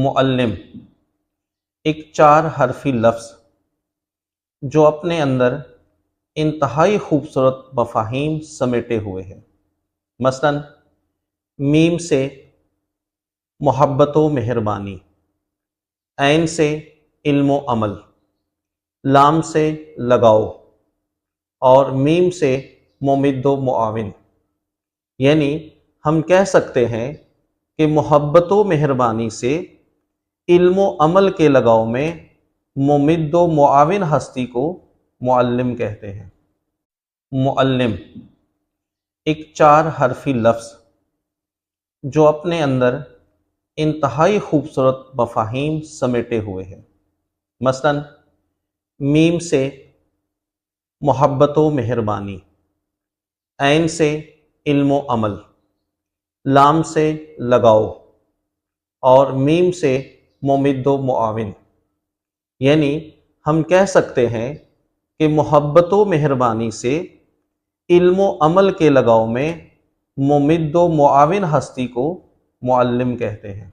معلم ایک 4 حرفی لفظ جو اپنے اندر انتہائی خوبصورت مفاہیم سمیٹے ہوئے ہے۔ مثلاً میم سے محبت و مہربانی، عین سے علم و عمل، لام سے لگاؤ اور میم سے ممد و معاون۔ یعنی ہم کہہ سکتے ہیں کہ محبت و مہربانی سے علم و عمل کے لگاؤ میں ممد و معاون ہستی کو معلم کہتے ہیں۔ معلم ایک 4 حرفی لفظ جو اپنے اندر انتہائی خوبصورت مفاہیم سمیٹے ہوئے ہے۔ مثلاً میم سے محبت و مہربانی، عین سے علم و عمل، لام سے لگاؤ اور میم سے ممد و معاون۔ یعنی ہم کہہ سکتے ہیں کہ محبت و مہربانی سے علم و عمل کے لگاؤ میں ممد و معاون ہستی کو معلم کہتے ہیں۔